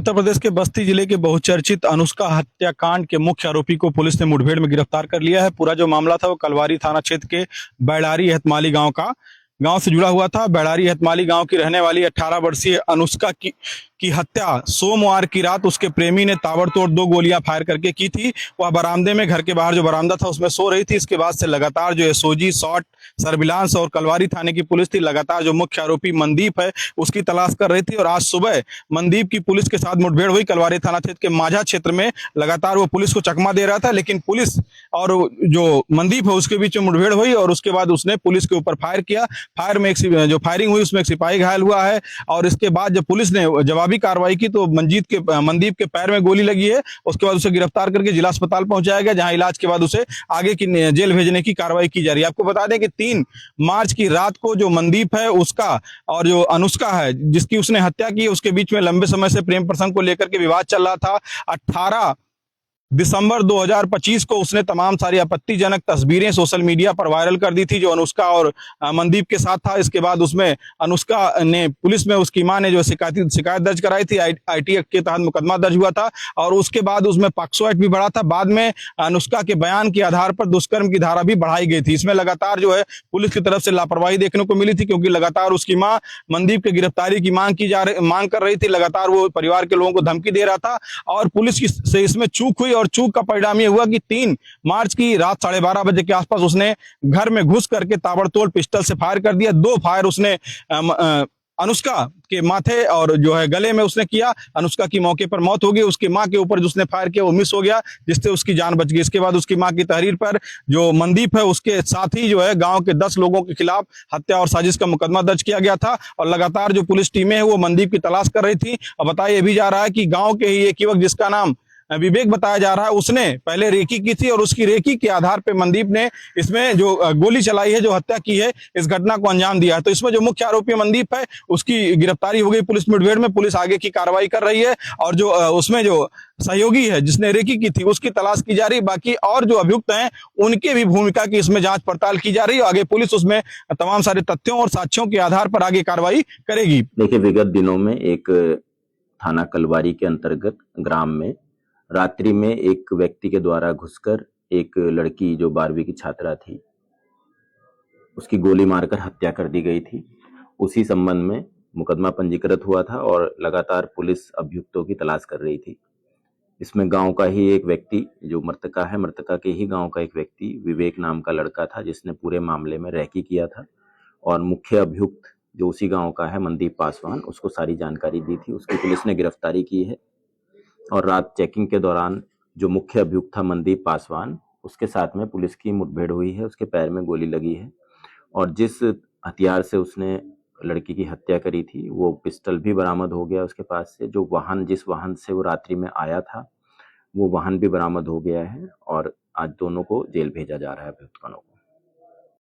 उत्तर प्रदेश के बस्ती जिले के बहुचर्चित अनुष्का हत्याकांड के मुख्य आरोपी को पुलिस ने मुठभेड़ में गिरफ्तार कर लिया है। पूरा जो मामला था वो कलवारी थाना क्षेत्र के बैडारी हतमाली गांव से जुड़ा हुआ था। बैडारी हतमाली गांव की रहने वाली 18 वर्षीय अनुष्का की हत्या सोमवार की रात उसके प्रेमी ने ताबड़तोड़ 2 गोलियां फायर करके की थी। वह बरामदे में, घर के बाहर जो बरामदा था उसमें सो रही थी। इसके बाद से लगातार जो एसओजी, शॉट सर्विलांस और कलवारी थाने की पुलिस थी लगातार जो मुख्य आरोपी मनदीप है उसकी तलाश कर रही थी। और आज सुबह मनदीप की पुलिस के साथ मुठभेड़ हुई। कलवारी थाना क्षेत्र के माझा क्षेत्र में लगातार वो पुलिस को चकमा दे रहा था, लेकिन पुलिस और जो मनदीप है उसके बीच में मुठभेड़ हुई और उसके बाद उसने पुलिस के ऊपर फायर किया। फायर में जो फायरिंग हुई उसमें एक सिपाही घायल हुआ है। और इसके बाद जब पुलिस ने जवाबी कार्रवाई की तो मनदीप के पैर में गोली लगी है। उसके बाद उसे गिरफ्तार करके जिला अस्पताल पहुंचाया गया, जहां इलाज के बाद उसे आगे की जेल भेजने की कार्रवाई की जा रही है। आपको बता दें कि 3 मार्च की रात को जो मनदीप है उसका और जो अनुष्का है जिसकी उसने हत्या की, उसके बीच में लंबे समय से प्रेम प्रसंग को लेकर के विवाद चल रहा था। 18 दिसंबर 2025 को उसने तमाम सारी आपत्तिजनक तस्वीरें सोशल मीडिया पर वायरल कर दी थी जो अनुष्का और मनदीप के साथ था। इसके बाद उसमें अनुष्का ने पुलिस में उसकी मां ने जो शिकायत दर्ज कराई थी। आईटी एक्ट के तहत मुकदमा दर्ज हुआ था और उसके बाद उसमें पॉक्सो एक्ट भी बढ़ा था। बाद में अनुष्का के बयान के आधार पर दुष्कर्म की धारा भी बढ़ाई गई थी। इसमें लगातार जो है पुलिस की तरफ से लापरवाही देखने को मिली थी, क्योंकि लगातार उसकी मां मनदीप की गिरफ्तारी की मांग कर रही थी। लगातार वो परिवार के लोगों को धमकी दे रहा था और पुलिस से इसमें चूक हुई। और चूक का परिणाम ये हुआ कि 3 मार्च की रात 12:30 बजे के आसपास उसने घर में घुस करके ताबड़तोड़ पिस्टल से फायर कर दिया। 2 फायर उसने अनुष्का के माथे और जो है गले में उसने किया। अनुष्का की मौके पर मौत हो गई। उसकी मां के ऊपर जो उसने फायर किया वो मिस हो गया, जिससे उसकी जान बच गई। इसके बाद उसकी मां की तहरीर पर जो मनदीप है उसके साथ ही जो है गांव के 10 लोगों के खिलाफ हत्या और साजिश का मुकदमा दर्ज किया गया था। और लगातार जो पुलिस टीमें हैं वो मनदीप की तलाश कर रही थी। और बताया भी जा रहा है कि गाँव के ही एक युवक जिसका नाम विवेक बताया जा रहा है उसने पहले रेकी की थी और उसकी रेकी के आधार पे मनदीप ने इसमें जो गोली चलाई है, जो हत्या की है, इस घटना को अंजाम दिया है। तो इसमें जो मुख्य आरोपी मनदीप है उसकी गिरफ्तारी हो गई पुलिस मुठभेड़ में। पुलिस आगे की कार्रवाई कर रही है और जो उसमें जो सहयोगी है जिसने रेकी की थी उसकी तलाश की जा रही है। बाकी और जो अभियुक्त हैं उनके भी भूमिका की इसमें जांच पड़ताल की जा रही है। आगे पुलिस उसमें तमाम सारे तथ्यों और साक्ष्यों के आधार पर आगे कार्रवाई करेगी। देखिए, विगत दिनों में एक थाना कलवारी के अंतर्गत ग्राम में रात्रि में एक व्यक्ति के द्वारा घुसकर एक लड़की जो 12वीं की छात्रा थी उसकी गोली मारकर हत्या कर दी गई थी। उसी संबंध में मुकदमा पंजीकृत हुआ था और लगातार पुलिस अभियुक्तों की तलाश कर रही थी। इसमें गांव का ही एक व्यक्ति जो मृतका के ही गांव का एक व्यक्ति विवेक नाम का लड़का था जिसने पूरे मामले में रेकी किया था। और मुख्य अभियुक्त जो उसी गांव का है मनदीप पासवान, उसको सारी जानकारी दी थी। उसकी पुलिस ने गिरफ्तारी की है और रात चेकिंग के दौरान जो मुख्य अभियुक्त था मनदीप पासवान, उसके साथ में पुलिस की मुठभेड़ हुई है। उसके पैर में गोली लगी है और जिस हथियार से उसने लड़की की हत्या करी थी वो पिस्टल भी बरामद हो गया उसके पास से। जो जिस वाहन से वो रात्रि में आया था वो वाहन भी बरामद हो गया है और आज दोनों को जेल भेजा जा रहा है, अभियुक्तों को।